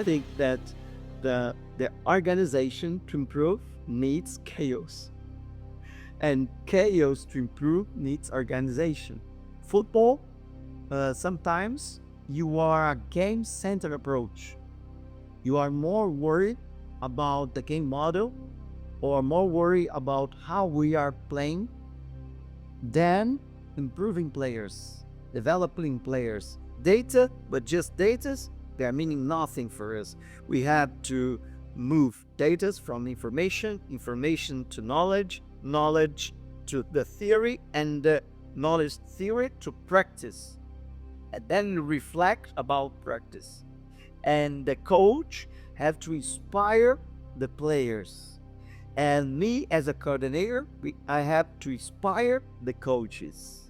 I think that the organization to improve needs chaos, and chaos to improve needs organization. Football, sometimes you are a game-centered approach. You are more worried about the game model or more worried about how we are playing than improving players, developing players. Data, but just data, they are meaning nothing for us. We have to move data from information, information to knowledge, knowledge to the theory, and the knowledge theory to practice, and then reflect about practice. And the coach have to inspire the players, and me as a coordinator, I have to inspire the coaches.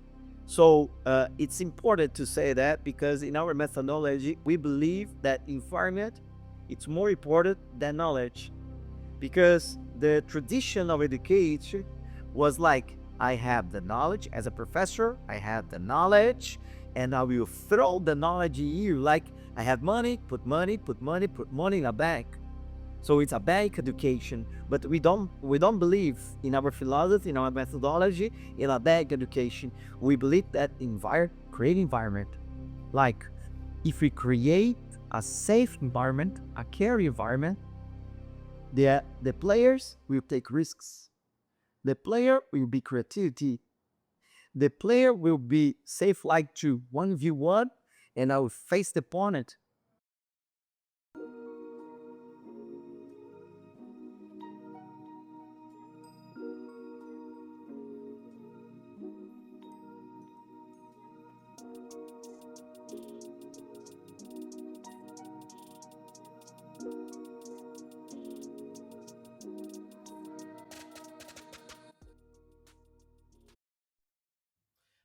So it's important to say that, because in our methodology we believe that environment it's more important than knowledge, because the tradition of education was like, I have the knowledge as a professor, I have the knowledge, and I will throw the knowledge at you. Like, I have money, put money, put money, put money in a bank. So it's a bank education, but we don't believe in our philosophy, in our methodology, in a bank education. We believe that create environment. Like, if we create a safe environment, a care environment, the players will take risks. The player will be creativity. The player will be safe, like to 1v1, and I will face the opponent.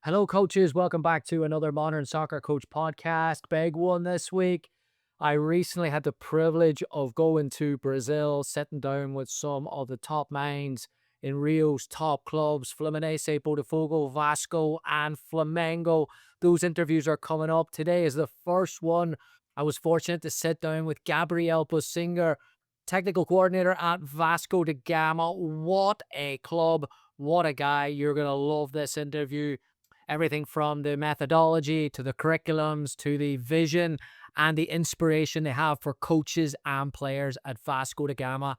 Hello, coaches. Welcome back to another Modern Soccer Coach podcast. Big one this week. I recently had the privilege of going to Brazil, sitting down with some of the top minds in Rio's top clubs, Fluminense, Botafogo, Vasco, and Flamengo. Those interviews are coming up. Today is the first one. I was fortunate to sit down with Gabriel Bussinger, technical coordinator at Vasco da Gama. What a club. What a guy. You're going to love this interview. Everything from the methodology to the curriculums to the vision and the inspiration they have for coaches and players at Vasco da Gama.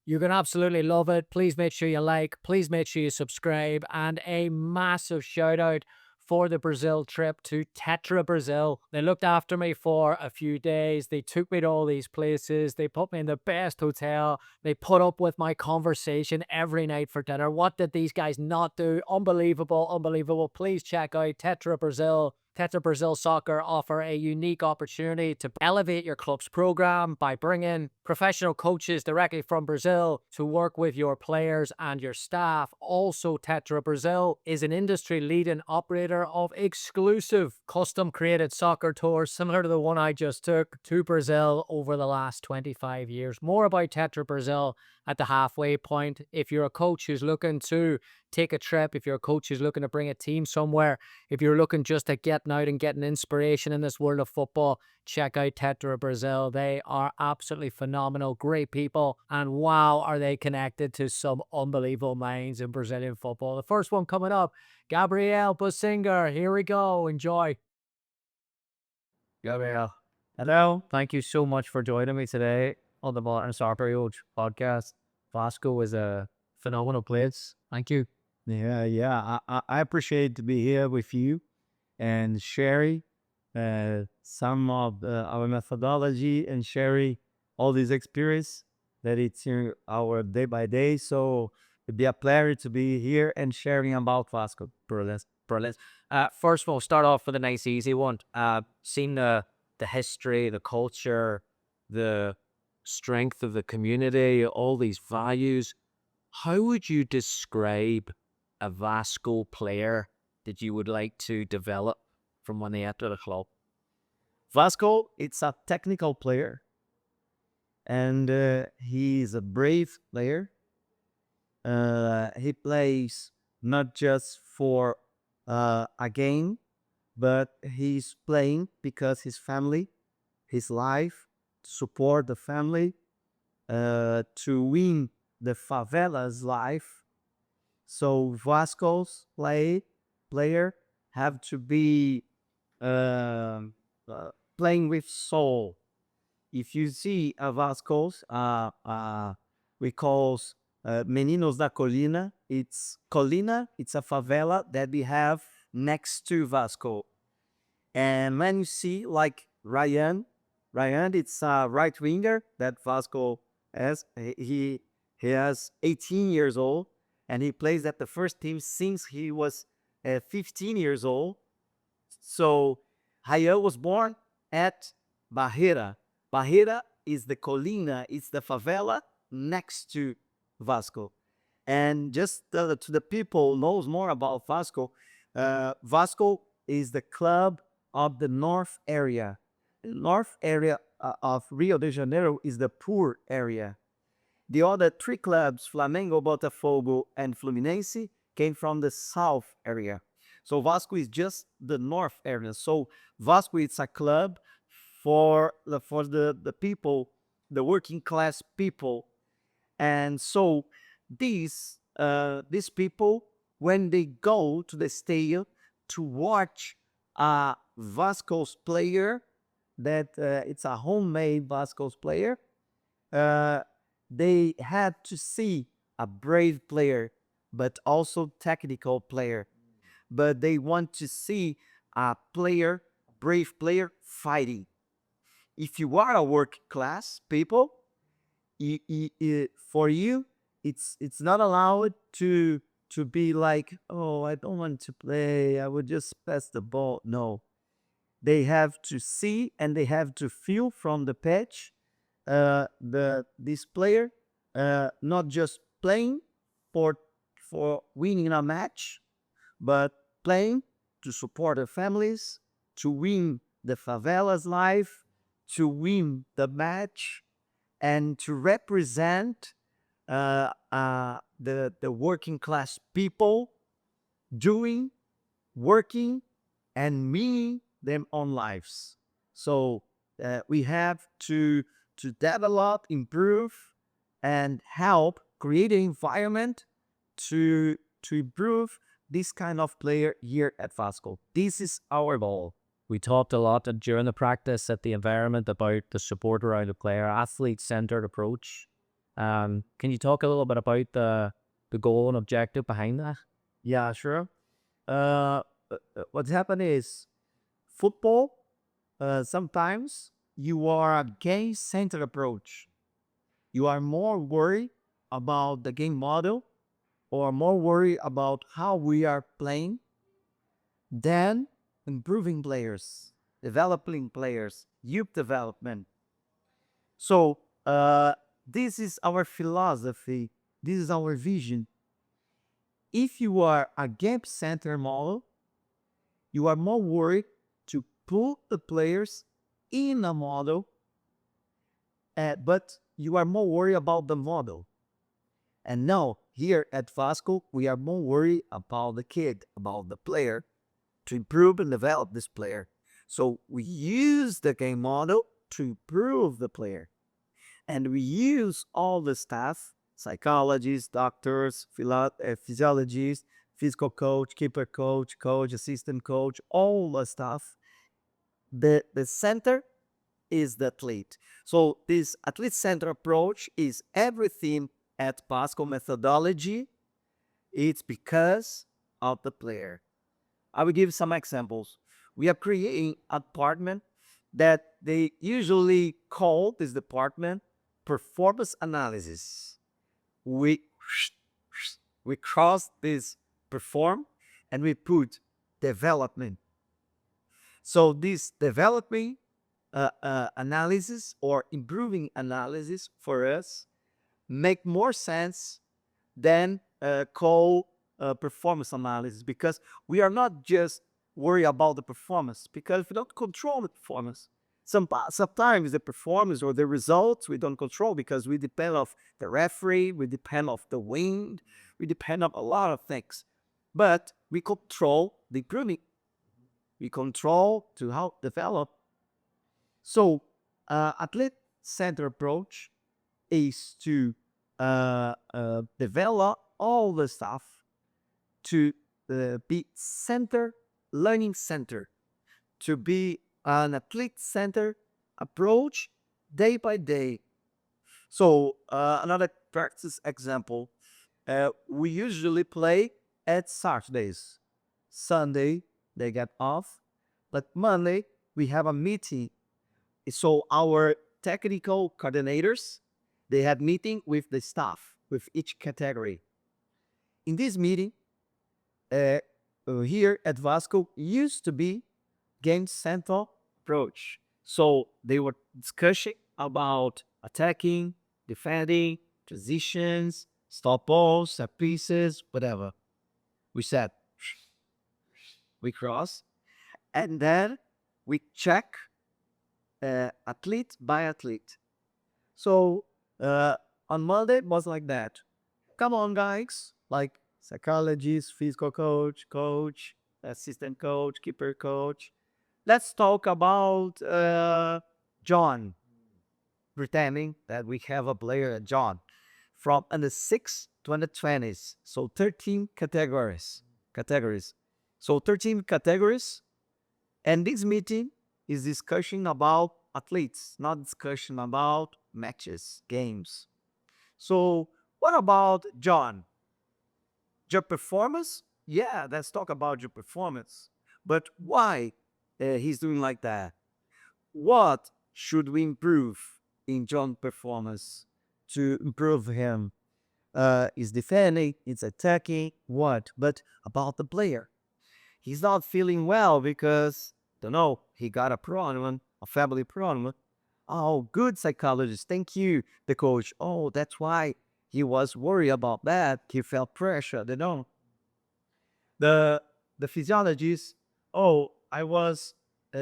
You're going to absolutely love it. Please make sure you like. Please make sure you subscribe. And a massive shout out for the Brazil trip to TetraBrazil. They looked after me for a few days. They took me to all these places. They put me in the best hotel. They put up with my conversation every night for dinner. What did these guys not do? Unbelievable, unbelievable. Please check out TetraBrazil. TetraBrazil Soccer offer a unique opportunity to elevate your club's program by bringing professional coaches directly from Brazil to work with your players and your staff. Also, TetraBrazil is an industry-leading operator of exclusive custom-created soccer tours similar to the one I just took to Brazil over the last 25 years. More about TetraBrazil at the halfway point. If you're a coach who's looking to take a trip, if you're a coach who's looking to bring a team somewhere, if you're looking just at getting out and getting inspiration in this world of football, check out TetraBrazil. They are absolutely phenomenal, great people, and wow, are they connected to some unbelievable minds in Brazilian football. The first one coming up, Gabriel Bussinger. Here we go. Enjoy. Gabriel, Hello. thank you so much for joining me today on the Modern Soccer Coach podcast. Vasco is a phenomenal place. Thank you. I appreciate to be here with you and sharing some of our methodology and sharing all this experience that it's in our day by day. So it'd be a pleasure to be here and sharing about Vasco. Brilliant, brilliant. First of all, start off with a nice, easy one. Seeing the history, the culture, the strength of the community, all these values. How would you describe a Vasco player that you would like to develop from when they enter the club? Vasco, it's a technical player, and he's a brave player. He plays not just for a game, but he's playing because his family, his life, support the family, to win the favela's life. So Vasco's player have to be um, playing with soul. If you see a Vasco's, we calls Meninos da Colina. It's Colina. It's a favela that we have next to Vasco. And when you see like Ryan, it's a right winger that Vasco has. He has 18 years old, and he plays at the first team since he was 15 years old. So Ryan was born at Barreira. Barreira is the colina, it's the favela next to Vasco. And just to the people knows more about Vasco, Vasco is the club of the north area. The north area of Rio de Janeiro is the poor area. The other three clubs, Flamengo, Botafogo, and Fluminense, came from the south area. So Vasco is just the north area. So Vasco is a club for the people, the working class people. And so these people, when they go to the stadium to watch a Vasco's player, that it's a homemade Vasco's player, they had to see a brave player, but also technical player. But they want to see a player, brave player, fighting. If you are a working class people, for you, it's not allowed to be like, oh, I don't want to play. I would just pass the ball. No, they have to see and they have to feel from the pitch this player not just playing for winning a match, but playing to support their families, to win the favela's life, to win the match, and to represent the working class people doing, working, and meaning their own lives. So we have to develop, improve, and help create an environment to improve this kind of player here at Vasco. This is our goal. We talked a lot during the practice at the environment about the support around the player, athlete-centered approach. Can you talk a little bit about the goal and objective behind that? Yeah, sure. What's happened is football, sometimes you are a game-centered approach. You are more worried about the game model or more worried about how we are playing than improving players, developing players, youth development. So this is our philosophy. This is our vision. If you are a game-centered model, you are more worried to put the players in a model, but you are more worried about the model. And now, here at Vasco, we are more worried about the kid, about the player, to improve and develop this player. So we use the game model to improve the player. And we use all the staff, psychologists, doctors, physiologists, physical coach, keeper coach, assistant coach, all the stuff. The center is the athlete. So this athlete-centered approach is everything at Vasco methodology. It's because of the player. I will give some examples. We are creating a department that they usually call this department performance analysis. We cross this perform and we put development. So this developing analysis or improving analysis for us make more sense than call performance analysis, because we are not just worried about the performance, because if we don't control the performance, sometimes the performance or the results we don't control because we depend on the referee, we depend on the wind, we depend on a lot of things. But we control the improving. We control to help develop. So athlete center approach is to develop all the stuff to be learning center, to be an athlete center approach day by day. So another practice example, we usually play at Saturdays. Sunday they get off, but Monday we have a meeting. So our technical coordinators, they had meeting with the staff with each category. In this meeting, uh, here at Vasco used to be game central approach. So they were discussing about attacking, defending, transitions, stop balls, set pieces, whatever. We said, we cross, and then we check athlete by athlete. So on Monday it was like that. Come on, guys, like psychologist, physical coach, assistant coach, keeper coach. Let's talk about John, pretending that we have a player, John, from under 6 to under 20s. So 13 categories. Categories. So 13 categories. And this meeting is discussion about athletes, not discussion about matches, games. So what about John? Your performance? Yeah, let's talk about your performance. But why he's doing like that? What should we improve in John's performance to improve him? Is defending, it's attacking, what? But about the player, he's not feeling well because, don't know, he got a problem, a family problem. Oh, good psychologist. Thank you, the coach. Oh, that's why he was worried about that. He felt pressure, you know. The physiologist, oh, I was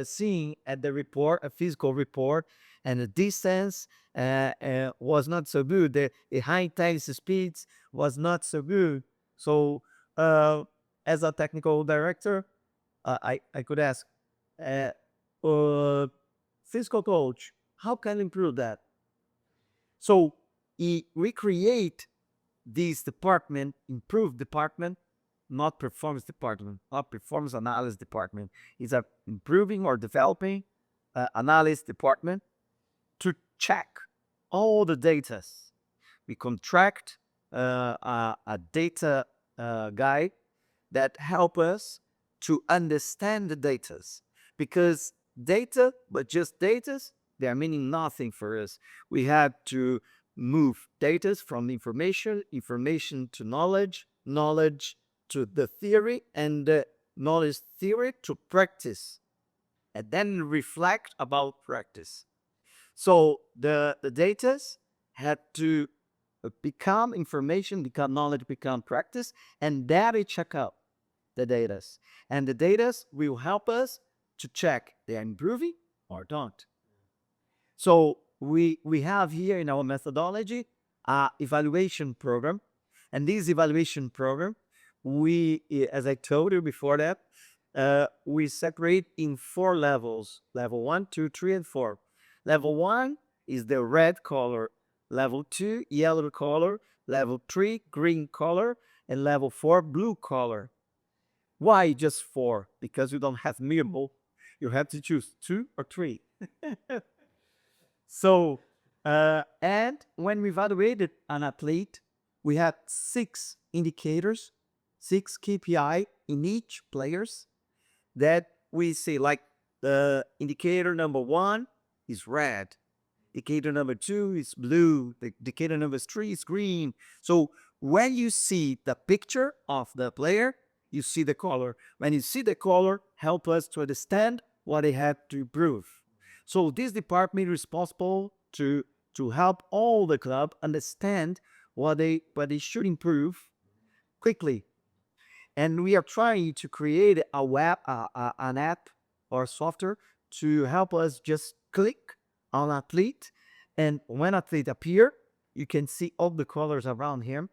seeing at the report, a physical report, and the distance was not so good. The high times speeds was not so good. So as a technical director, I could ask, uh, uh, physical coach, how can I improve that? So we create this department, improve department, not performance department, not performance analysis department. It's a improving or developing analysis department to check all the data. We contract a data guy that help us to understand the data, because data, but just data, they are meaning nothing for us. We had to move data from information to knowledge to the theory, and the knowledge theory to practice, and then reflect about practice. So the data had to become information, become knowledge, become practice, and that we check out the data. And the data will help us to check they are improving or don't. So we have here in our methodology evaluation program, and this evaluation program, we, as I told you before that, we separate in 4 levels: level 1, 2, 3, and 4. Level 1 is the red color, level 2 yellow color, level 3 green color, and level 4 blue color. Why just 4? Because you don't have minimal. You have to choose 2 or 3. So, and when we evaluated an athlete, we had 6 indicators, 6 KPI in each players that we see. Like the indicator number 1 is red, indicator number 2 is blue, the indicator number 3 is green. So when you see the picture of the player, you see the color. When you see the color, help us to understand what they have to improve. So this department is responsible to help all the club understand what they should improve quickly. And we are trying to create a web, an app or software to help us just click on athlete, and when athlete appear, you can see all the colors around him.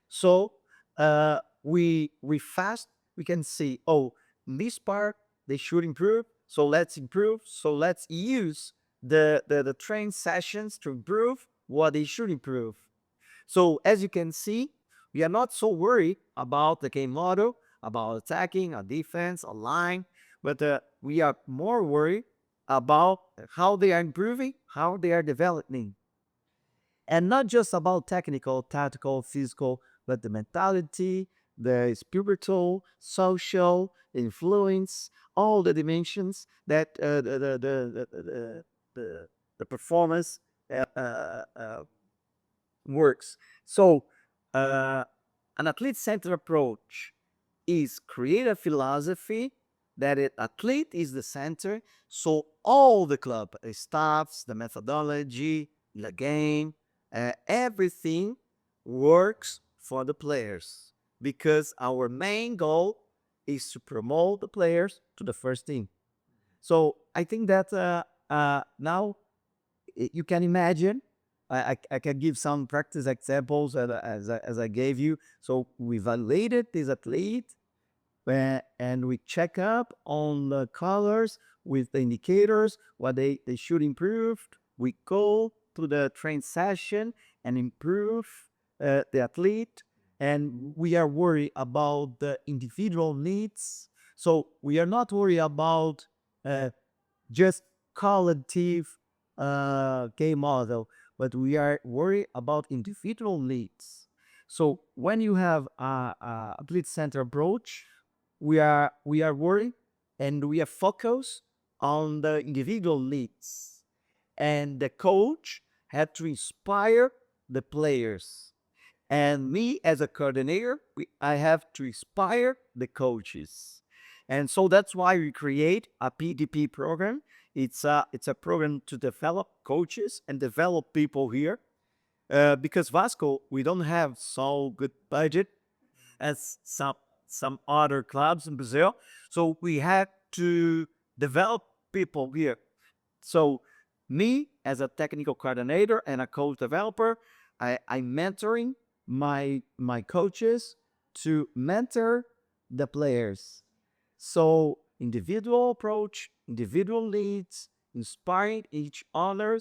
So we fast, we can see, oh, this part they should improve, so let's improve, so let's use the train sessions to improve what they should improve. So as you can see, we are not so worried about the game model, about attacking, or defense, or line, but we are more worried about how they are improving, how they are developing. And not just about technical, tactical, physical, but the mentality, the spiritual, social influence, all the dimensions that the performance uh, uh, uh, works. So, uh, an athlete-centered approach is create a philosophy that athlete is the center. So all the club, the staffs, the methodology, the game, everything works for the players because our main goal is to promote the players to the first team. So I think that now you can imagine. I can give some practice examples as I gave you. So we evaluated this athlete and we check up on the colors with the indicators, what they should improve. We go to the train session and improve the athlete. And we are worried about the individual needs. So we are not worried about uh, just collective game model, but we are worried about individual needs. So when you have a athlete center approach, we are worried and we are focused on the individual needs, and the coach had to inspire the players, and me as a coordinator, I have to inspire the coaches. And so that's why we create a PDP program. It's a program to develop coaches and develop people here. Because Vasco, we don't have so good budget as some other clubs in Brazil. So we had to develop people here. So me as a technical coordinator and a coach developer, I'm mentoring my coaches to mentor the players. So individual approach, individual leads, inspiring each other.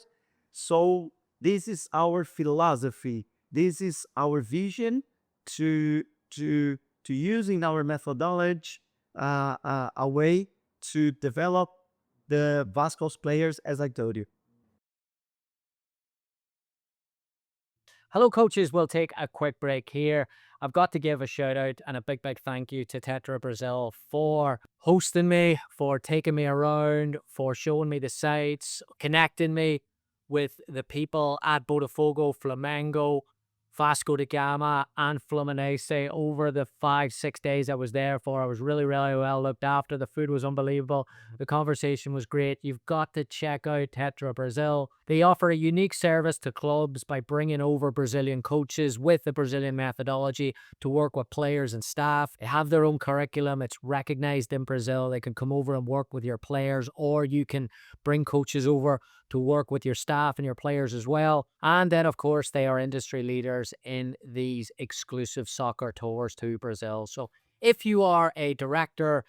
So this is our philosophy. This is our vision to to using our methodology a way to develop the Vasco's players, as I told you. Hello, coaches. We'll take a quick break here. I've got to give a shout out and a big, big thank you to TetraBrazil for hosting me, for taking me around, for showing me the sites, connecting me with the people at Botafogo, Flamengo, Vasco da Gama, and Fluminense over the 5-6 days I was there for. I was really, really well looked after. The food was unbelievable. The conversation was great. You've got to check out TetraBrazil. They offer a unique service to clubs by bringing over Brazilian coaches with the Brazilian methodology to work with players and staff. They have their own curriculum. It's recognized in Brazil. They can come over and work with your players, or you can bring coaches over to work with your staff and your players as well. And then, of course, they are industry leaders in these exclusive soccer tours to Brazil. So if you are a director,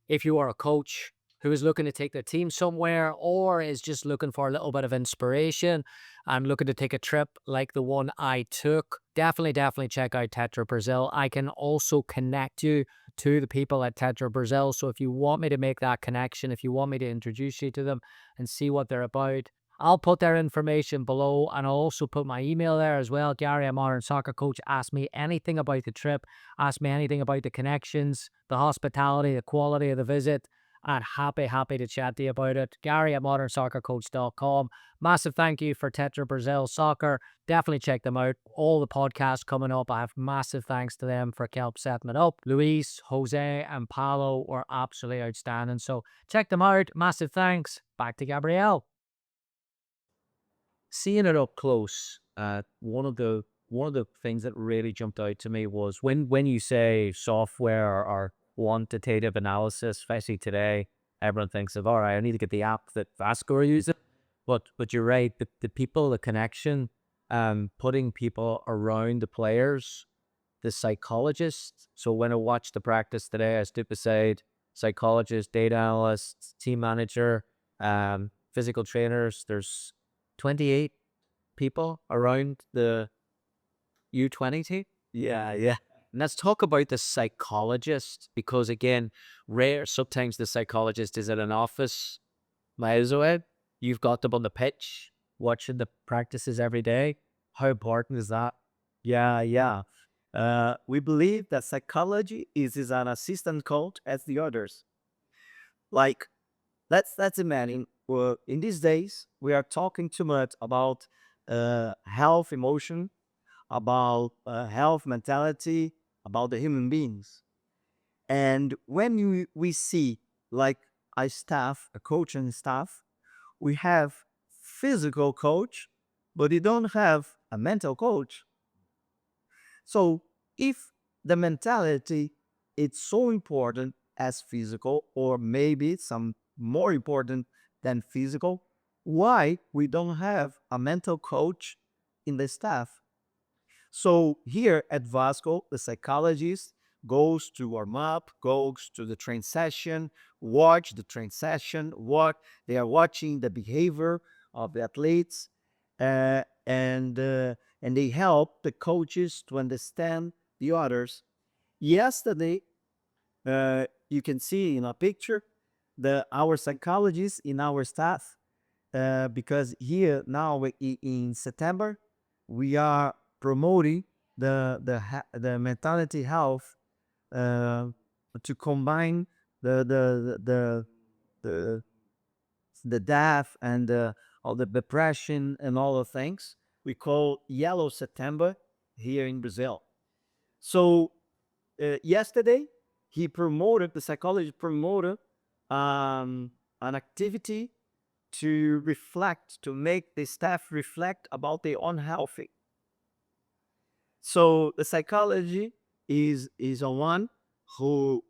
if you are a coach who is looking to take their team somewhere, or is just looking for a little bit of inspiration and looking to take a trip like the one I took, definitely check out TetraBrazil. I can also connect you to the people at TetraBrazil. So if you want me to make that connection, if you want me to introduce you to them and see what they're about, I'll put their information below, and I'll also put my email there as well. Gary, a modern soccer coach. Ask me anything about the trip. Ask me anything about the connections, the hospitality, the quality of the visit. And happy to chat to you about it. Gary at modernsoccercoach.com. Massive thank you for TetraBrazil Soccer. Definitely check them out. All the podcasts coming up, I have massive thanks to them for help setting it up. Luis, Jose, and Paulo were absolutely outstanding. So check them out. Massive thanks. Back to Gabriel. Seeing it up close, one of the things that really jumped out to me was when you say software or quantitative analysis, especially today, everyone thinks of, all right, I need to get the app that Vasco are using. But you're right, the people, the connection, putting people around the players, the psychologists. So when I watched the practice today, I stood beside psychologist, data analyst, team manager, physical trainers. There's 28 people around the U20 team. Yeah, yeah. And let's talk about the psychologist, because again, sometimes the psychologist is at an office miles away. You've got them on the pitch, watching the practices every day. How important is that? Yeah, yeah. We believe that psychology is an assistant coach as the others. Like, let's imagine, in these days we are talking too much about health, emotion, about health, mentality, about the human beings. And when we see like a staff, a coaching staff, we have physical coach, but you don't have a mental coach. So if the mentality it's so important as physical, or maybe some more important than physical, why we don't have a mental coach in the staff? So here at Vasco, the psychologist goes to warm up, goes to the train session, watch the train session, what they are watching the behavior of the athletes, and they help the coaches to understand the others. Yesterday, you can see in a picture the our psychologists in our staff, because here now in September we are promoting the mentality health, uh, to combine the the death and all the depression and all the things we call Yellow September here in Brazil. So yesterday the psychology promoted an activity to reflect, to make the staff reflect about their own health. So the psychology is a one who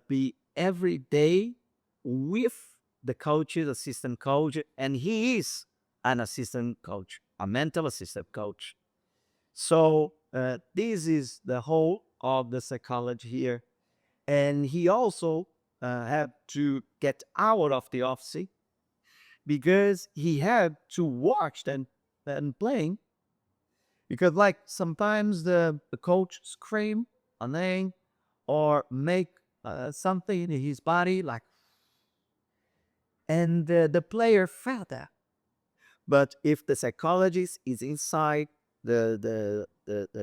be every day with the coaches, assistant coach, and he is an assistant coach, a mental assistant coach. So this is the whole of the psychology here, and he also had to get out of the office because he had to watch them and playing, because like sometimes the coach scream a name or make something in his body like, and the player felt that. But if the psychologist is inside the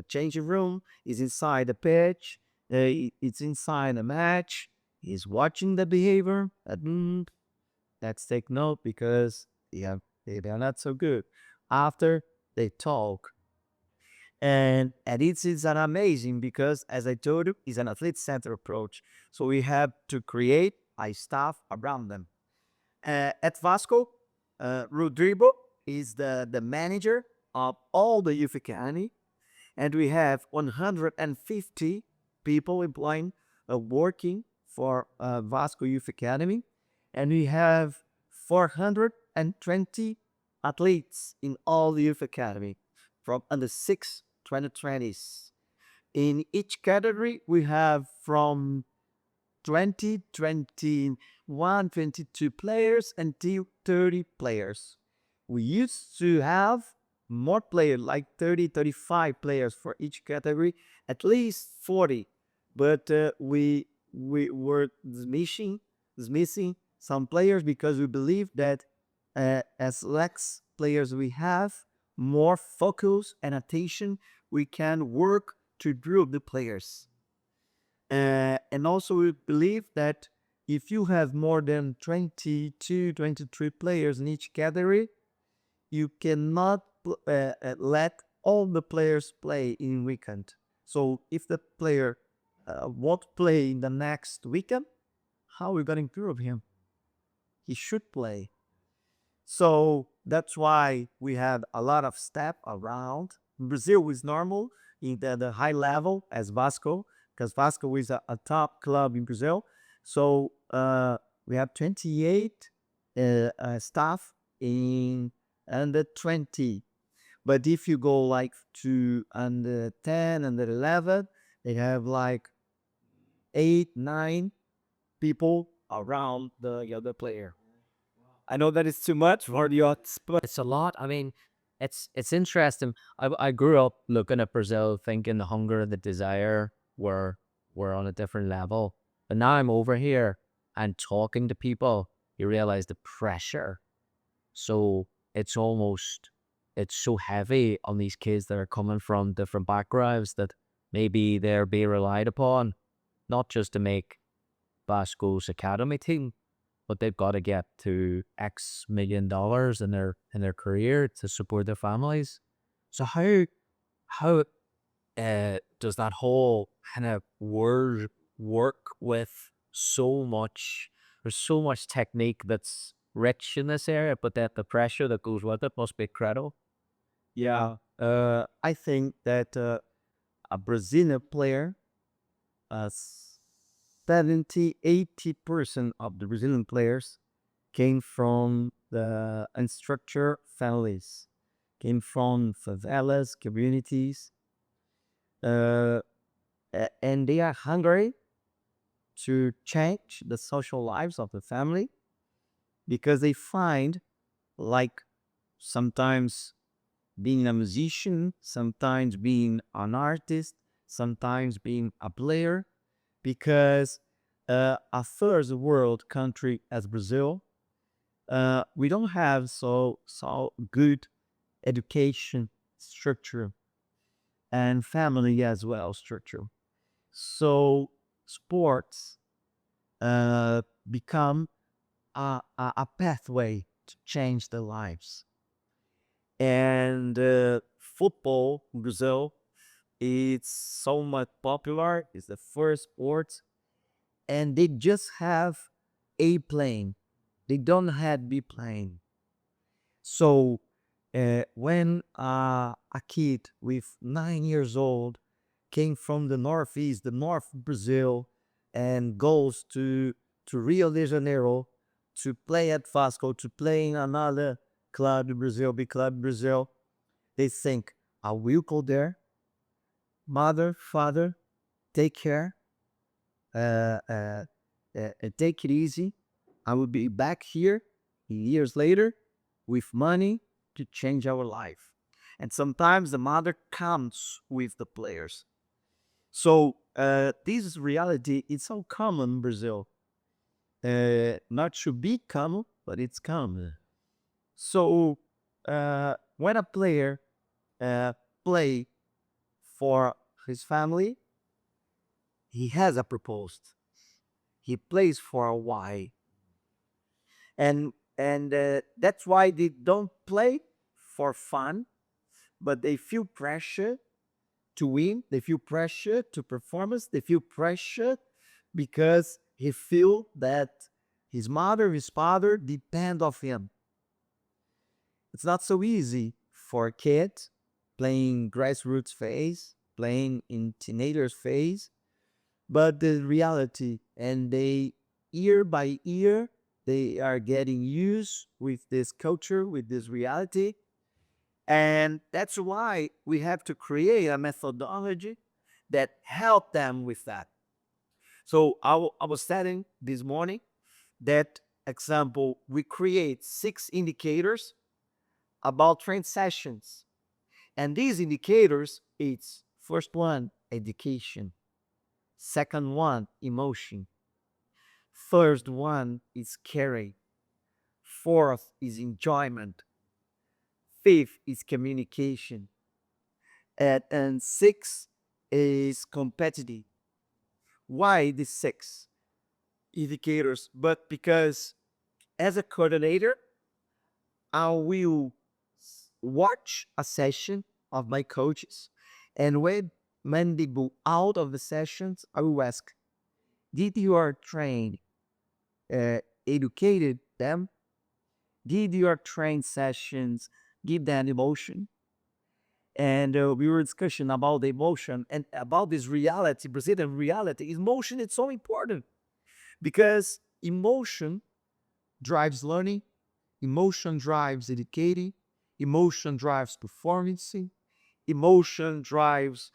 changing room, is inside the pitch, it's inside the match, he's watching the behavior, let's take note because yeah, they are not so good after they talk. And it's an amazing because, as I told you, it's an athlete-centered approach. So we have to create a staff around them. At Vasco, Rodrigo is the manager of all the youth academy, and we have 150 people employing, working for Vasco Youth Academy, and we have 420 athletes in all the youth academy from under 6 2020s. In each category, we have from 20, 21, 22 players until 30 players. We used to have more players, like 30, 35 players for each category, at least 40. But we were dismissing some players because we believe that as less players we have, more focus and attention we can work to improve the players. And also we believe that if you have more than 22, 23 players in each category, you cannot let all the players play in weekend. So if the player won't play in the next weekend, how are we going to improve him? He should play. So that's why we have a lot of step around. Brazil is normal in the high level as Vasco, because Vasco is a top club in Brazil. So we have 28 staff in under 20. But if you go like to under 10, under 11, they have like 8, 9 people around the other player. I know that is too much for the odds, but It's a lot. I mean, it's interesting. I grew up looking at Brazil, thinking the hunger and the desire were on a different level. But now I'm over here and talking to people, you realize the pressure. So it's almost it's so heavy on these kids that are coming from different backgrounds that maybe they're being relied upon, not just to make Vasco's academy team, but they've got to get to X million dollars in their career to support their families. So how does that whole kind of word work with so much? There's so much technique that's rich in this area, but that the pressure that goes with it must be incredible. yeah, I think that a Brazilian player, uh, 70-80% of the Brazilian players came from the unstructured families, came from favelas, communities, uh, and they are hungry to change the social lives of the family because they find, like, sometimes being a musician, sometimes being an artist, sometimes being a player, because a third world country as Brazil, we don't have so good education structure and family as well structure. So sports become a pathway to change their lives. And football in Brazil, it's so much popular. It's the first sport, and they just have A plane. They don't have B plane. So when a kid with 9 years old came from the northeast, the north of Brazil, and goes to Rio de Janeiro to play at Vasco, to play in another club in Brazil, big club in Brazil, they think, I will go there, mother, father, take care, uh, uh, take it easy. I will be back here years later with money to change our life. And sometimes the mother comes with the players. So this is reality. It's so common in Brazil. Not to be common, but it's common. So when a player play for his family, he has a proposed. He plays for a why, and that's why they don't play for fun, but they feel pressure to win. They feel pressure to performance. They feel pressure because he feel that his mother, his father depend of him. It's not so easy for a kid playing grassroots phase, playing in teenagers phase, but the reality, and they year by year they are getting used with this culture, with this reality, and that's why we have to create a methodology that help them with that. So I was telling this morning that example, we create 6 indicators about train sessions, and these indicators, it's first one education, second one emotion, third one is caring, fourth is enjoyment, fifth is communication, and six is competitive. Why the 6 indicators? But because as a coordinator, I will watch a session of my coaches, and when they go out of the sessions, I will ask, did your train educated them? Did your train sessions give them emotion? And we were discussing about the emotion and about this reality, Brazilian reality. Emotion is so important because emotion drives learning, emotion drives educating, emotion drives performance, emotion drives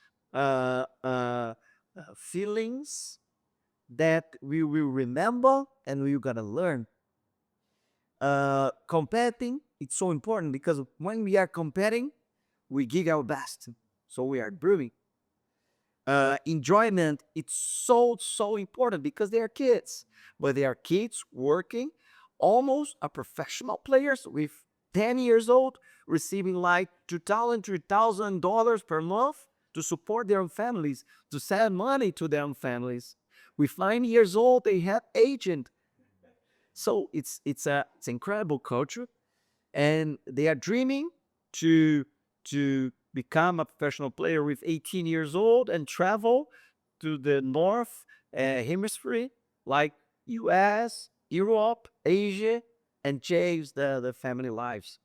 feelings that we will remember and we're gonna learn. Competing, it's so important because when we are competing, we give our best. So we are improving. Enjoyment, it's so important because they are kids, but they are kids working almost a professional players with 10 years old receiving like $2,000 per month to support their own families, to send money to their own families. With 9 years old they have agent. So it's incredible culture, and they are dreaming to become a professional player with 18 years old and travel to the north hemisphere, like US, Europe, Asia, and chase the family lives.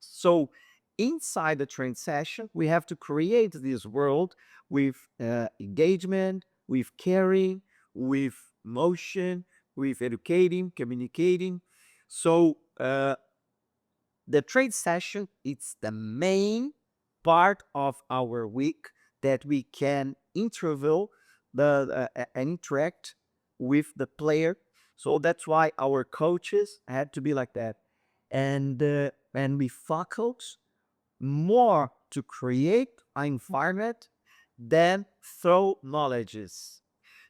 So inside the train session, we have to create this world with engagement, with caring, with motion, with educating, communicating. So the trade session, it's the main part of our week that we can interval and interact with the player. So that's why our coaches had to be like that, and we focus more to create an environment than throw knowledges.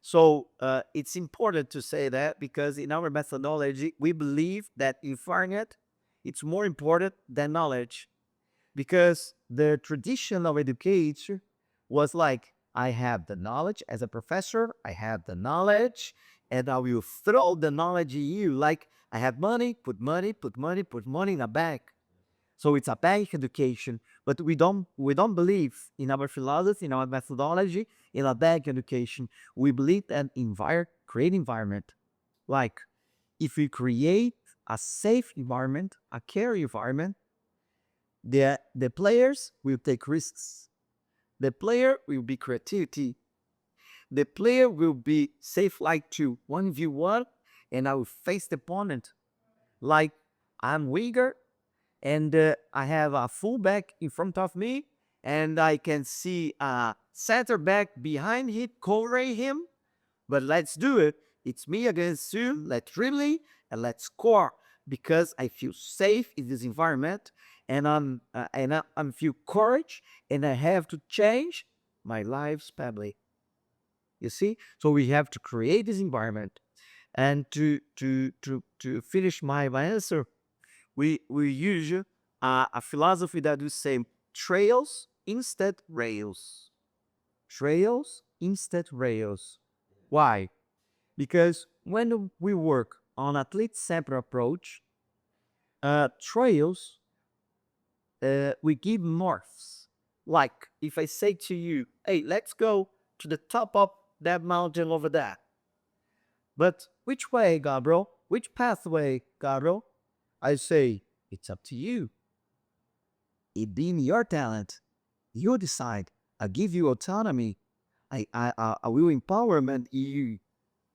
So it's important to say that because in our methodology, we believe that environment it's more important than knowledge, because the tradition of education was like, I have the knowledge as a professor, I have the knowledge, and I will throw the knowledge at you. Like I have money, put money, put money, put money in a bank. So it's a bank education, but we don't believe in our philosophy, in our methodology, in a bank education. We believe that create environment. Like if we create a safe environment, a care environment, the players will take risks. The player will be creativity. The player will be safe like to 1v1, and I will face the opponent. Like I'm winger and I have a fullback in front of me, and I can see a center back behind him covering him. But let's do it. It's me against you. Let's really and let's score because I feel safe in this environment, and I'm feel courage, and I have to change my life's family. You see, so we have to create this environment, and to finish my answer, we use a philosophy that we say trails instead rails. Trails instead rails. Why? Because when we work on athlete-centered approach, trails, we give norths. Like if I say to you, hey, let's go to the top of that mountain over there. But which way, Gabriel? Which pathway, Gabriel? I say, it's up to you. It being your talent, you decide. I give you autonomy. I will empowerment you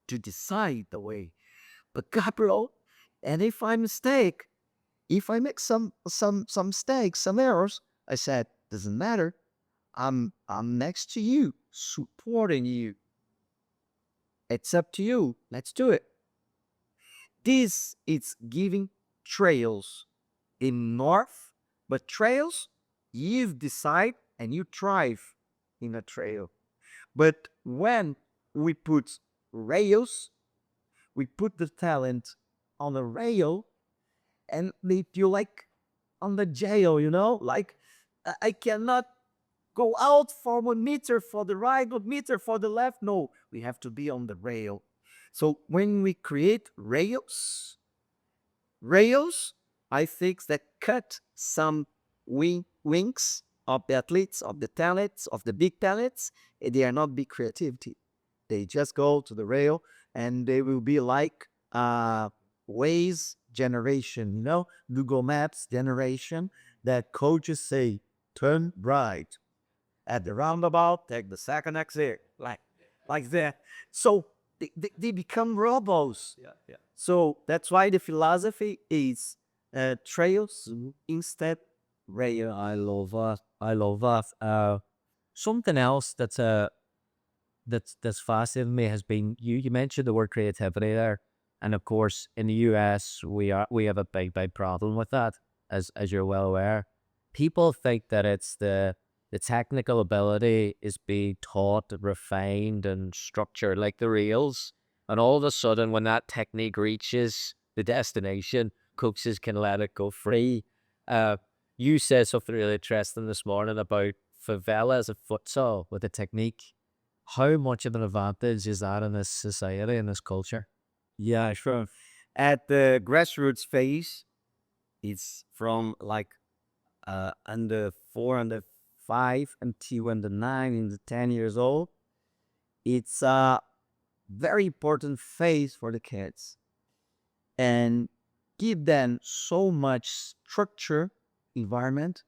to decide the way. But Gabriel, and if I mistake, if I make some mistakes, some errors, I said, doesn't matter. I'm next to you, supporting you. It's up to you. Let's do it. This is giving trails in north, but trails you decide and you thrive in a trail. But when we put rails, we put the talent on a rail, and they feel like on the jail, like I cannot go out for 1 meter for the right, 1 meter for the left. No, we have to be on the rail. So when we create rails, I think that cut some wings of the athletes, of the talents, of the big talents, and they are not big creativity. They just go to the rail, and they will be like Waze generation, Google Maps generation, that coaches say, turn right at the roundabout, take the second exit, like that. So they become robots. Yeah, yeah. So that's why the philosophy is trails instead rail. I love that. I love that. Something else that's fascinated me has been you mentioned the word creativity there. And of course, in the US, we have a big problem with that, as you're well aware. People think that it's the technical ability is being taught, refined, and structured like the reels. And all of a sudden, when that technique reaches the destination, coaches can let it go free. Uh, you said something really interesting this morning about favelas and futsal with the technique. How much of an advantage is that in this society, in this culture? Yeah, sure. At the grassroots phase, it's from like under 4, under 5 until under 9, into 10 years old. It's a very important phase for the kids and give them so much structure, environment,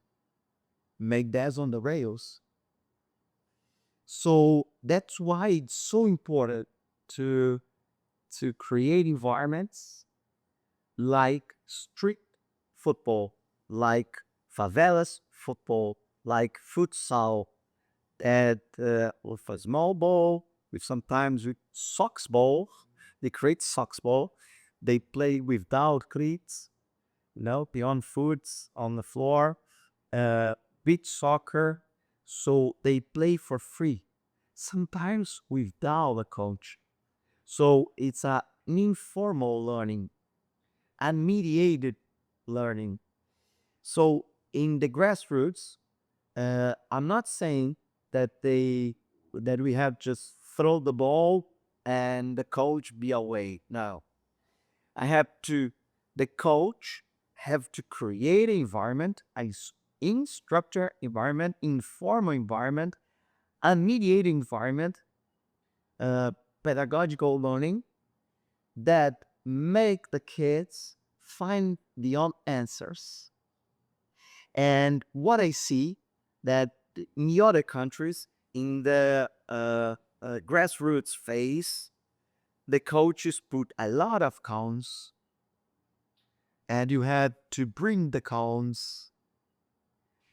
make that on the rails. So that's why it's so important to create environments like street football, like favelas football, like futsal, that with a small ball, with sometimes with socks ball, they create socks ball. They play without cleats, beyond foots on the floor, uh, beach soccer. So they play for free, sometimes without a coach. So it's a informal learning, unmediated learning. So in the grassroots, I'm not saying that we have just throw the ball and the coach be away. No, I have to. The coach have to create an environment, instructor environment, informal environment, a mediated environment, uh, pedagogical learning that make the kids find the own answers. And what I see that in the other countries, in the grassroots phase, the coaches put a lot of cones, and you had to bring the cones,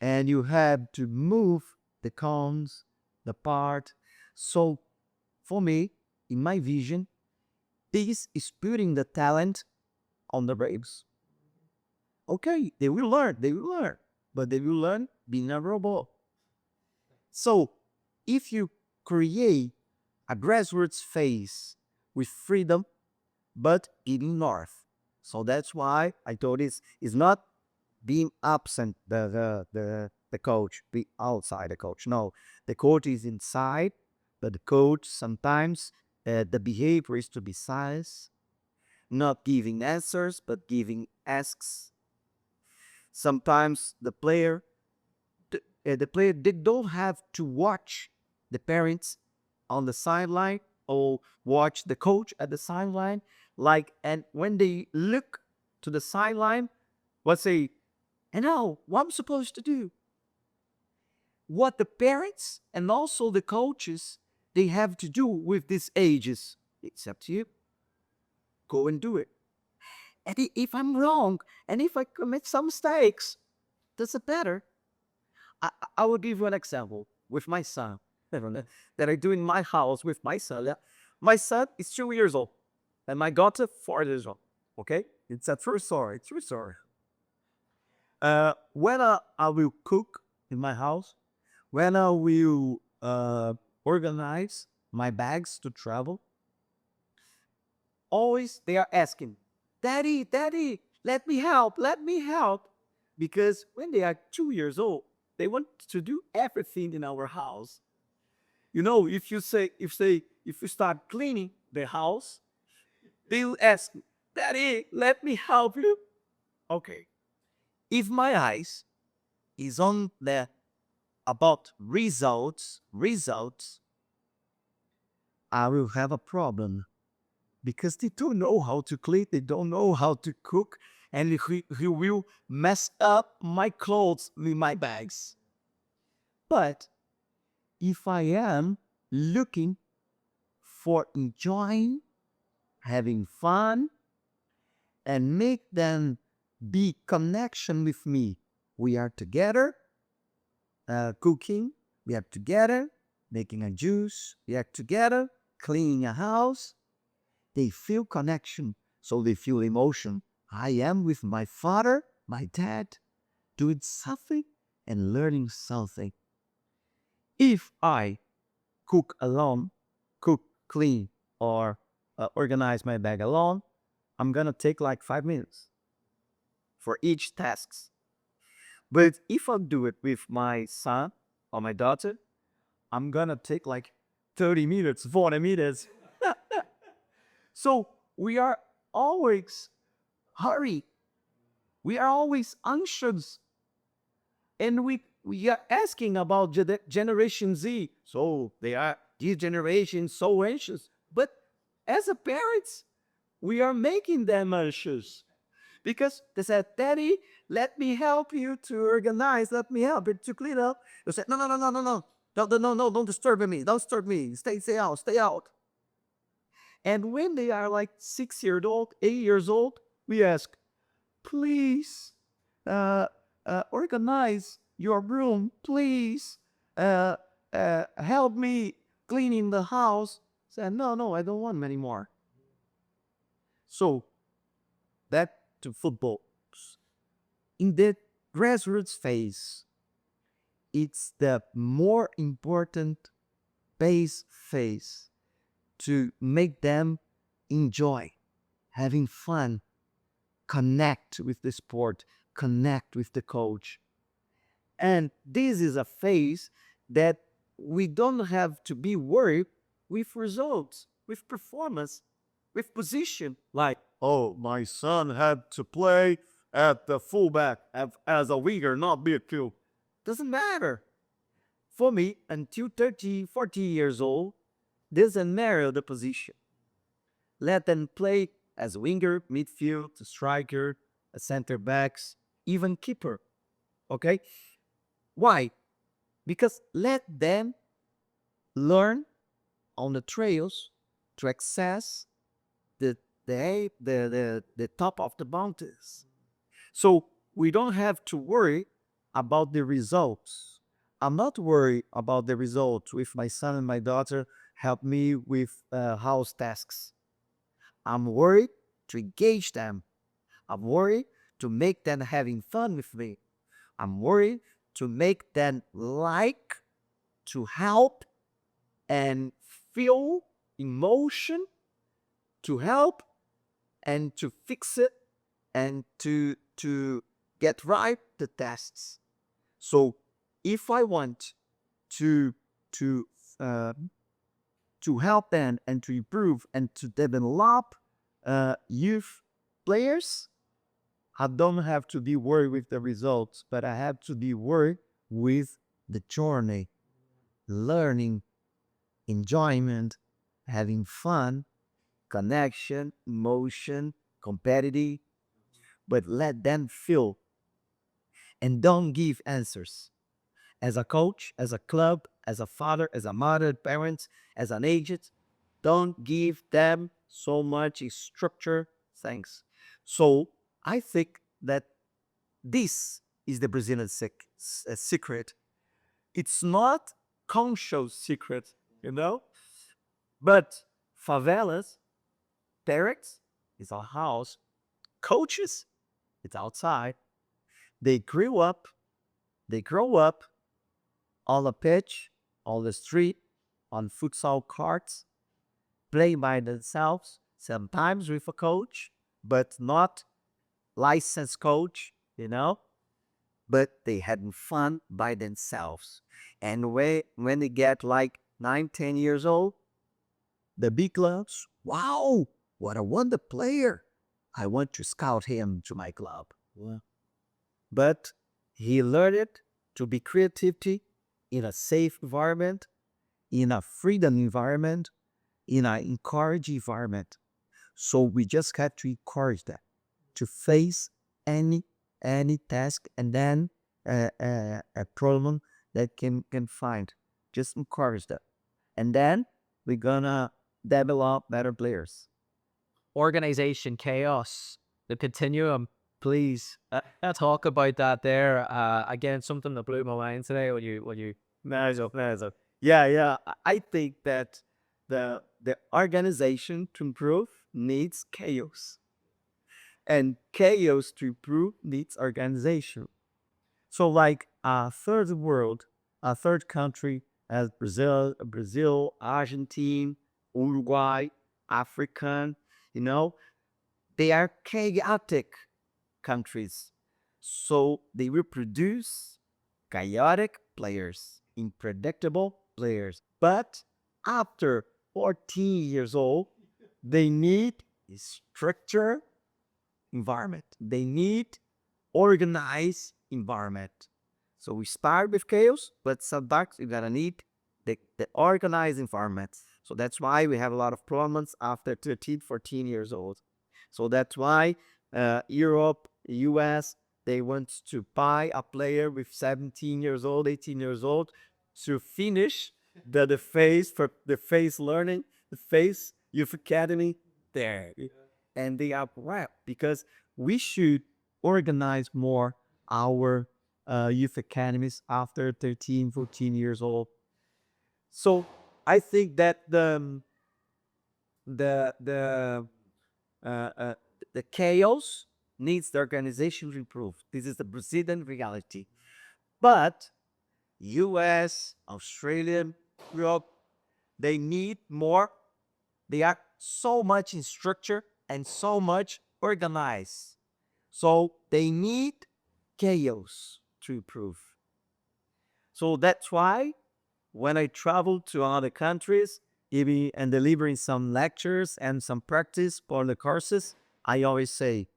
and you had to move the cones, the part. So for me, in my vision, this is putting the talent on the Braves. Okay, they will learn, but they will learn being a robot. So if you create a grassroots phase with freedom, but giving north. So that's why I told is not being absent the coach, be outside the coach. No, the coach is inside, but the coach sometimes the behavior is to be silenced, not giving answers, but giving asks. Sometimes the player they don't have to watch the parents on the sideline or watch the coach at the sideline. Like, and when they look to the sideline, what say, and now what I'm supposed to do? What the parents and also the coaches they have to do with these ages? It's up to you. Go and do it. And if I'm wrong, and if I commit some mistakes, does it matter? I, I will give you an example with my son that I do in my house with my son. Yeah? My son is 2 years old, and my daughter 4 years old. Okay, it's a true story. True story. When I will cook in my house, when I will organize my bags to travel, always they are asking, "Daddy, Daddy, let me help," because when they are 2 years old, they want to do everything in our house. If you say, if you start cleaning the house, they'll ask, "Daddy, let me help you." Okay. If my eyes is on the about results, I will have a problem because they don't know how to clean, they don't know how to cook, and he will mess up my clothes with my bags. But if I am looking for enjoying, having fun, and make them be connection with me. We are together cooking. We are together making a juice. We are together cleaning a house. They feel connection. So they feel emotion. I am with my father, my dad, doing something and learning something. If I cook alone, cook, clean, or organize my bag alone, I'm gonna take like 5 minutes for each tasks. But if I do it with my son or my daughter, I'm gonna take like 30 minutes, 40 minutes. So we are always hurry. We are always anxious. And we are asking about Generation Z. So they are this generation so anxious. But as a parents, we are making them anxious. Because they said, Daddy, let me help you to organize, let me help you to clean up. You said, no, no, no, no, no, no. No, don't disturb me. Don't disturb me. Stay out, stay out. And when they are like 6 years old, 8 years old, we ask, please uh, organize your room, please help me cleaning the house. Said, no, I don't want anymore. So back to football. In the grassroots phase, it's the more important base phase to make them enjoy having fun, connect with the sport, connect with the coach. And this is a phase that we don't have to be worried with results, with performance, with position. Like, oh, my son had to play at the fullback as a winger, not midfield. Doesn't matter. For me, until 30, 40 years old, doesn't matter the position. Let them play as a winger, midfield, a striker, a center backs, even keeper. Okay? Why? Because let them learn on the trails to access the top of the mountains. So we don't have to worry about the results. I'm not worried about the results if my son and my daughter help me with house tasks. I'm worried to engage them. I'm worried to make them having fun with me. I'm worried to make them like to help and feel emotion, to help and to fix it and to get right the tests. So if I want to to uh, to help them and to improve and to develop youth players, I don't have to be worried with the results, but I have to be worried with the journey, learning, enjoyment, having fun, connection, emotion, competitive, but let them feel and don't give answers. As a coach, as a club, as a father, as a mother, parents, as an agent, don't give them so much structure things. So I think that this is the Brazilian secret. It's not conscious secret, but favelas, barracks is a house, coaches, it's outside. They grew up, they grow up on the pitch, on the street, on futsal courts, play by themselves, sometimes with a coach, but not licensed coach. But they having fun by themselves. And when they get like 9, 10 years old, the big clubs, wow, what a wonder player. I want to scout him to my club. Well, but he learned it to be creativity in a safe environment, in a freedom environment, in an encouraged environment. So we just have to encourage that to face any task and then a problem that can find. Just encourage that, and then we're gonna develop better players. Organization, chaos, the continuum. Please talk about that there. Again, something that blew my mind today when you. Manager. Yeah. I think that the organization to improve needs chaos. And chaos to improve needs organization. So, like a third world, a third country as Brazil, Argentina, Uruguay, African, you know, they are chaotic countries. So they will produce chaotic players, unpredictable players. But after 14 years old, they need a structure environment. They need organized environment. So we start with chaos, but sometimes you're gonna need the organized environment. So that's why we have a lot of problems after 13, 14 years old. So that's why Europe, US, they want to buy a player with 17 years old, 18 years old to finish the phase for the phase learning, the phase youth academy there. And they are right because we should organize more our youth academies after 13, 14 years old. So I think that the the uh, uh, the chaos needs the organization to improve. This is the Brazilian reality. But US, Australia, Europe, they need more. They are so much in structure and so much organized. So they need chaos to improve. So that's why when I travel to other countries, even and delivering some lectures and some practice for the courses, I always say,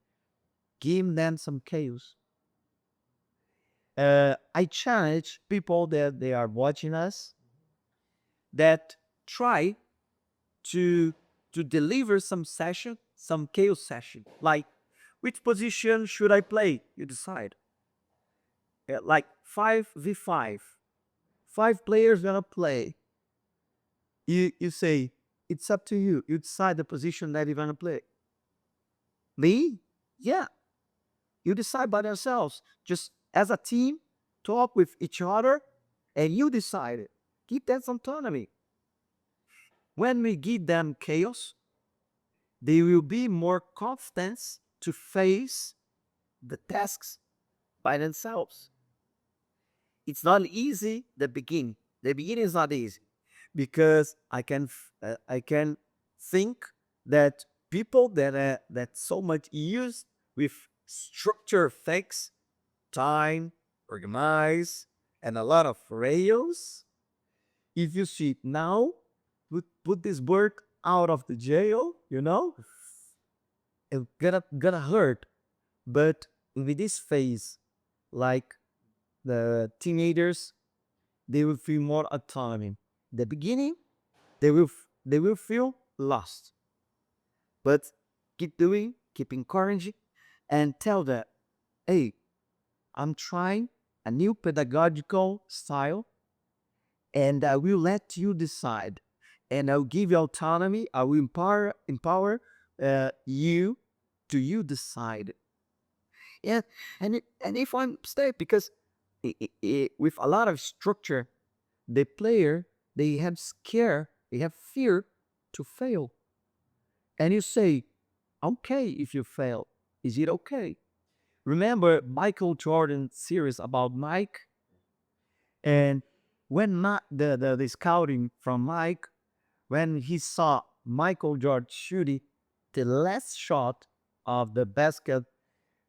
give them some chaos. I challenge people that they are watching us that try to deliver some session, some chaos session. Like, which position should I play? You decide. Like 5v5. Five players gonna play. You say, it's up to you. You decide the position that you're gonna play. Me? Yeah. You decide by yourselves. Just as a team, talk with each other, and you decide it. Give them some autonomy. When we give them chaos, they will be more confident to face the tasks by themselves. It's not easy the beginning. The beginning is not easy because I can think that people that so much used with structure things, time, organize, and a lot of rails. If you see it now, put this work out of the jail, it's gonna hurt. But with this phase, like the teenagers, they will feel more autonomy. The beginning, they will feel lost. But keep doing, keep encouraging, and tell them, hey, I'm trying a new pedagogical style, and I will let you decide. And I'll give you autonomy. I will empower you to you decide. Yeah, and if I'm stay because with a lot of structure, the player they have scare, they have fear to fail. And you say, okay, if you fail, is it okay? Remember Michael Jordan series about Mike, and when not the scouting from Mike, when he saw Michael Jordan shooting the last shot of the basket,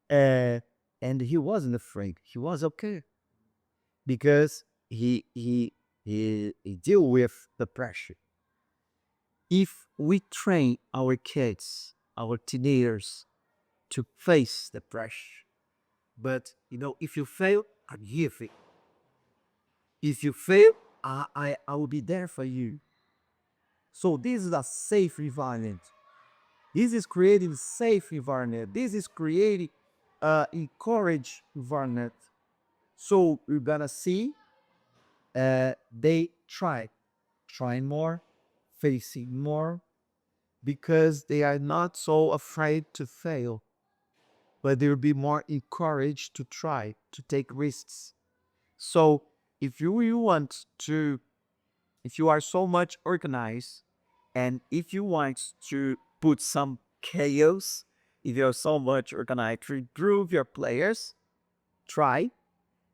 uh, and he wasn't afraid. He was okay because he deal with the pressure. If we train our kids, our teenagers, to face the pressure, but if you fail, I'm here for you. If you fail, I will be there for you. So this is a safe environment. This is creating safe environment. This is creating encourage environment. So we're gonna see they trying more, facing more, because they are not so afraid to fail, but they'll be more encouraged to try, to take risks. So if you want to, if you are so much organized, and if you want to put some chaos if you're so much organized to improve your players, try.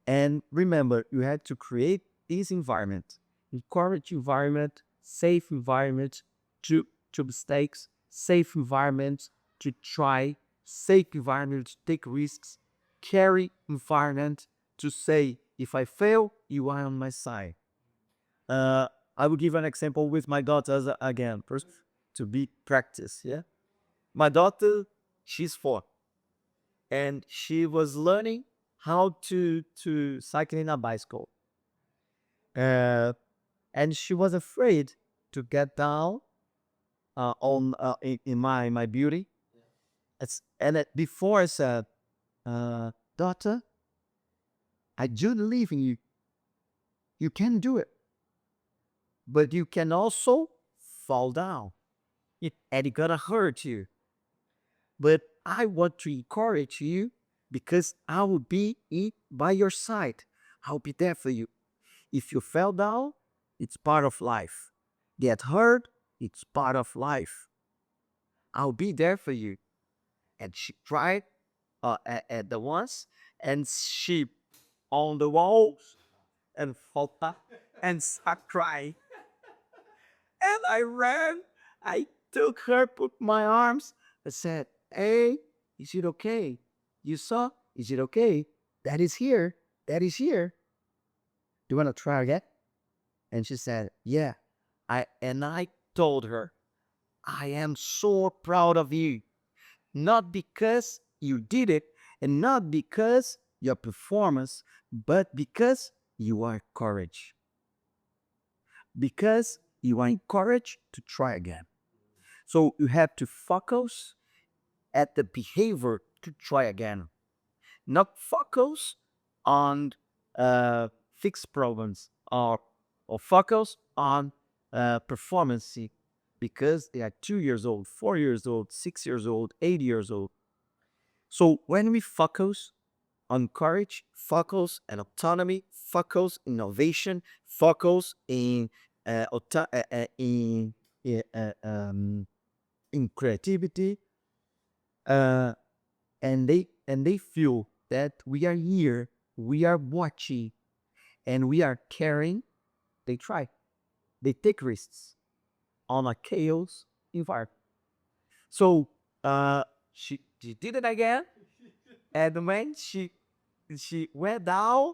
And remember, you had to create this environment, encourage environment, safe environment to mistakes, safe environment to try, safe environment to take risks, carry environment to say, if I fail, you are on my side. Uh, I will give an example with my daughters again, first to be practice. Yeah, my daughter, she's 4, and she was learning how to cycle in a bicycle. Uh, and she was afraid to get down on in my beauty. Before I said, daughter, I do believe in you. You can do it, but you can also fall down, and it's gonna hurt you. But I want to encourage you because I will be by your side. I'll be there for you. If you fell down, it's part of life. Get hurt, it's part of life. I'll be there for you. And she cried at the once, and she on the walls and fall back and start crying. And I ran. I took her, put my arms, I said, "Hey, is it okay? You saw? Is it okay? That is here. That is here. Do you want to try again?" And she said, "Yeah." I told her, "I am so proud of you. Not because you did it and not because your performance, but because you are courage. Because you are encouraged to try again." So you have to focus at the behavior to try again, not focus on fixed problems or focus on performance because they are 2 years old, 4 years old, 6 years old, 8 years old. So when we focus on courage, focus on autonomy, focus innovation, focus in, uh, um, in creativity, uh, and they feel that we are here, we are watching, and we are caring. They try, they take risks on a chaos environment. So she did it again, and when she went down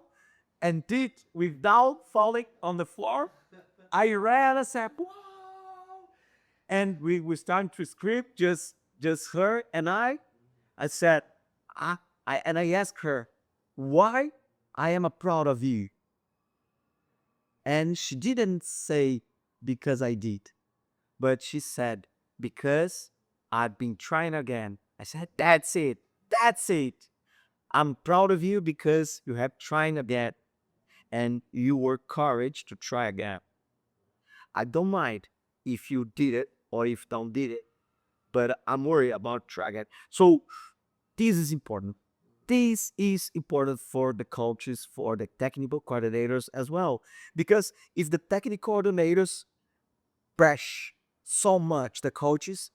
and did without falling on the floor, I ran and said, "Wow!" And we started to scream, just her and I. I said, I asked her, "Why I am proud of you?" And she didn't say because I did, but she said because I've been trying again. I said, "That's it. That's it. I'm proud of you because you have tried again and you were courage to try again. I don't mind if you did it or if don't did it, but I'm worried about try again." So this is important. This is important for the coaches, for the technical coordinators as well. Because if the technical coordinators press so much the coaches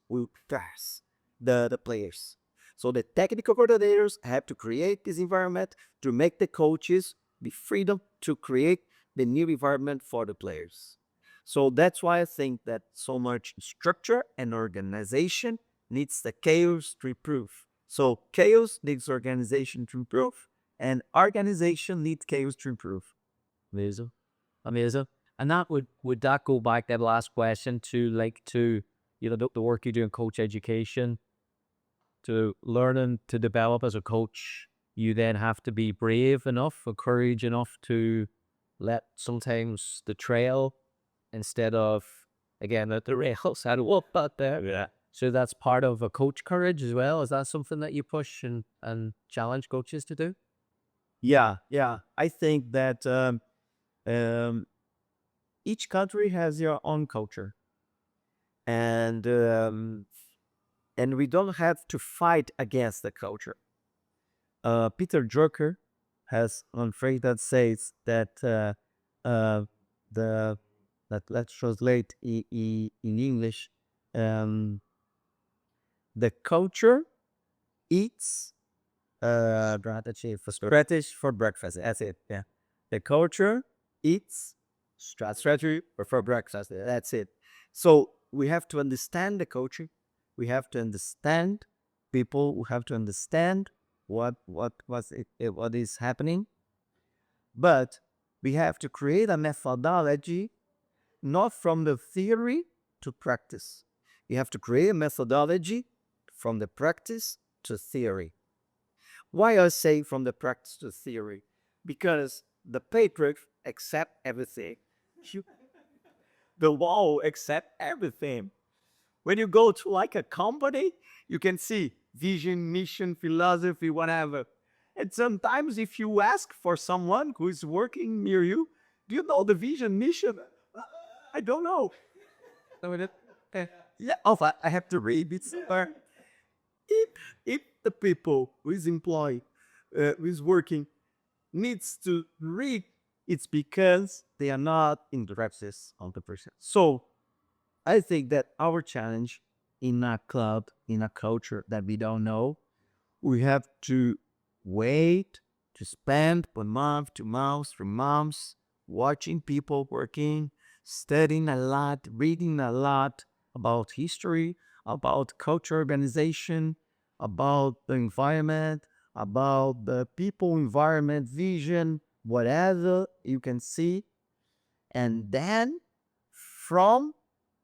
will press the players. So the technical coordinators have to create this environment to make the coaches the freedom to create the new environment for the players. So that's why I think that so much structure and organization needs the chaos to improve. So chaos needs organization to improve, and organization needs chaos to improve. Amazing. Amazing. And that would that go back that last question to like to the work you do in coach education, to learning to develop as a coach, you then have to be brave enough or courage enough to let sometimes the trail instead of again at the rails had walk out there. Yeah. So that's part of a coach courage as well. Is that something that you push and challenge coaches to do? Yeah, yeah. I think that um, each country has your own culture, and we don't have to fight against the culture. Peter Drucker has one phrase that says that uh, the that let's translate in English. Um, The culture eats strategy for breakfast. That's it. Yeah. The culture eats strategy for breakfast. That's it. So we have to understand the culture. We have to understand people. We have to understand what is happening. But we have to create a methodology, not from the theory to practice. You have to create a methodology from the practice to theory. Why I say from the practice to theory? Because the patriot accept everything. The law accept everything. When you go to like a company, you can see vision, mission, philosophy, whatever. And sometimes if you ask for someone who is working near you, do you know the vision, mission? I don't know. Yeah, I have to read it somewhere. If, if the people who is employed, who is working, needs to read, it's because they are not interested on the person. So I think that our challenge in a club, in a culture that we don't know, we have to wait to spend 1 month, 2 months, 3 months watching people working, studying a lot, reading a lot about history, about culture organization, about the environment, about the people, environment, vision, whatever you can see. And then from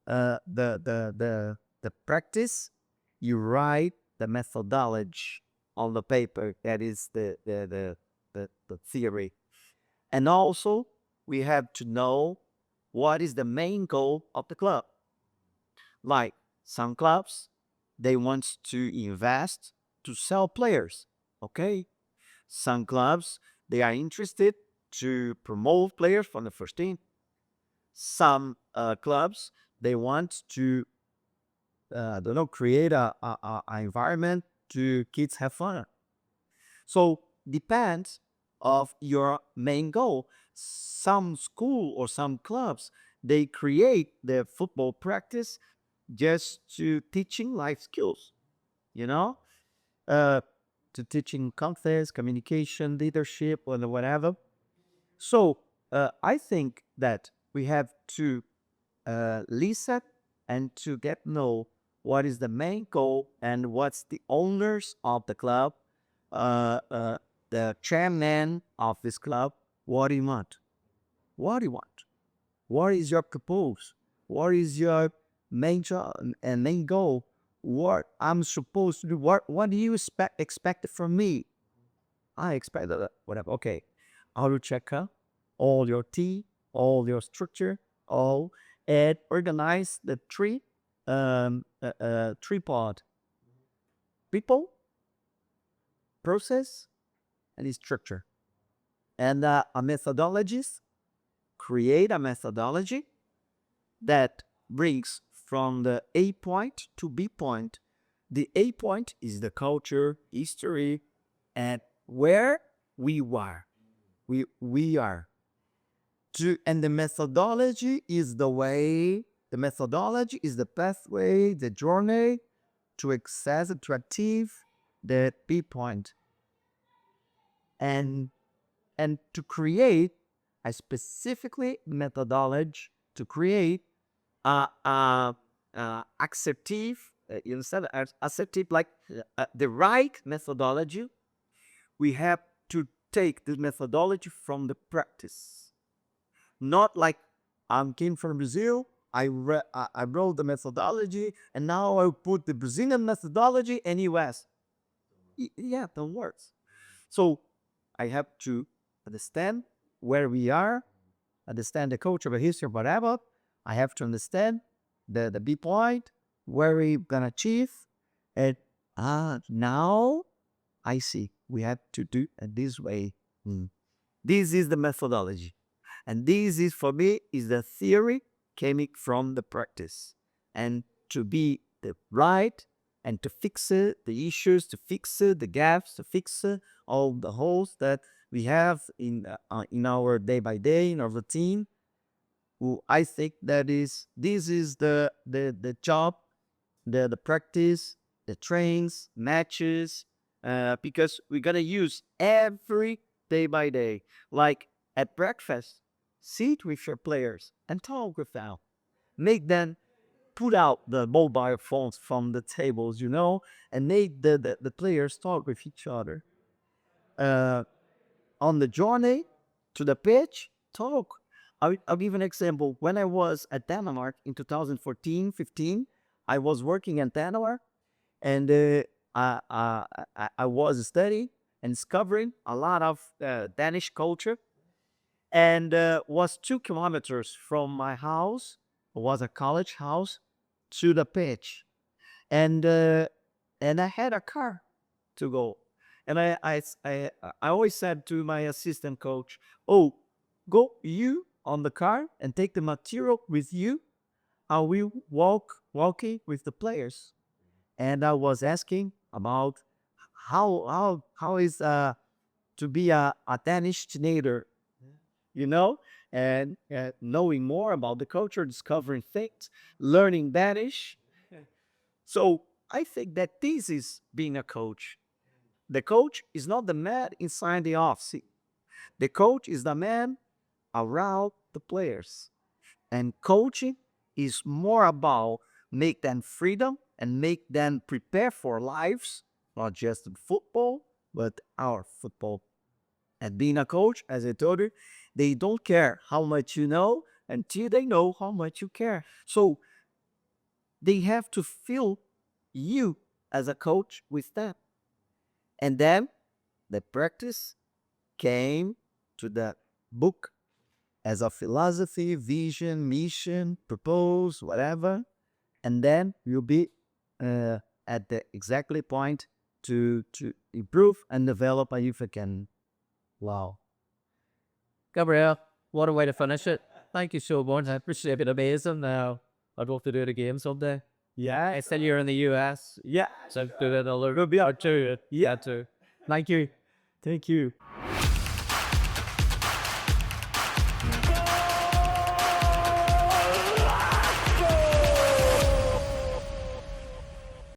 the practice, you write the methodology on the paper. That is the theory. And also, we have to know what is the main goal of the club. Like some clubs, they want to invest to sell players. Okay. Some clubs, they are interested to promote players from the first team. Some clubs, they want to I don't know, create a environment to kids have fun. So depends of your main goal. Some school or some clubs, they create their football practice just to teaching life skills, you know, uh, to teaching confidence, communication, leadership, or whatever. So I think that we have to listen and to get know what is the main goal and what's the owners of the club, uh, uh, the chairman of this club. What do you want? What do you want? What is your propose? What is your main job and main goal? What I'm supposed to do? What do you expect from me? I expect that whatever. Okay, I will check out all your T, all your structure, all and organize the tripod: people, process, and structure. And a methodologist create a methodology that brings from the A point to B point. The A point is the culture, history, and where we are. We are. And the methodology is the way, the methodology is the pathway, the journey to access, to achieve the B point. And to create a specifically methodology to create acceptive, you understand, acceptive, like the right methodology. We have to take the methodology from the practice, not like I'm came from Brazil. I wrote the methodology, and now I put the Brazilian methodology in US. Yeah, that works. So I have to understand where we are, understand the culture, the history, whatever. I have to understand the B point, where we gonna achieve, and now I see we have to do it this way. This is the methodology, and this is for me is the theory coming from the practice, and to be the right and to fix it, the issues, to fix it, the gaps, to fix it, all the holes that we have in our day by day in our routine. I think that is this is the job, the practice, the trains, matches, because we're gonna use every day by day. Like at breakfast, sit with your players and talk with them. Make them put out the mobile phones from the tables, and make the players talk with each other. Uh, on the journey to the pitch, talk. I'll give an example. When I was at Denmark in 2014, 15, I was working in Denmark, and I was studying and discovering a lot of Danish culture, and was 2 kilometers from my house, was a college house, to the pitch, and I had a car to go. And I always said to my assistant coach, "Oh, go you on the car and take the material with you. I will walking with the players." And I was asking about how is to be a Danish teenager, you know, and knowing more about the culture, discovering things, learning Danish. So I think that this is being a coach. The coach is not the man inside the office. The coach is the man around the players. And coaching is more about make them freedom and make them prepare for lives, not just in football, but our football. And being a coach, as I told you, they don't care how much you know until they know how much you care. So they have to feel you as a coach with them. And then the practice came to the book as a philosophy, vision, mission, purpose, whatever. And then you'll be at the exactly point to improve and develop a youth again. Wow. Gabriel, what a way to finish it. Thank you so much. I appreciate it. Amazing. Now, I'd love to do it again someday. Yeah. I said you're in the US, Yeah. so do it another We'll be or up. two. Yeah. Too. Thank you. Thank you.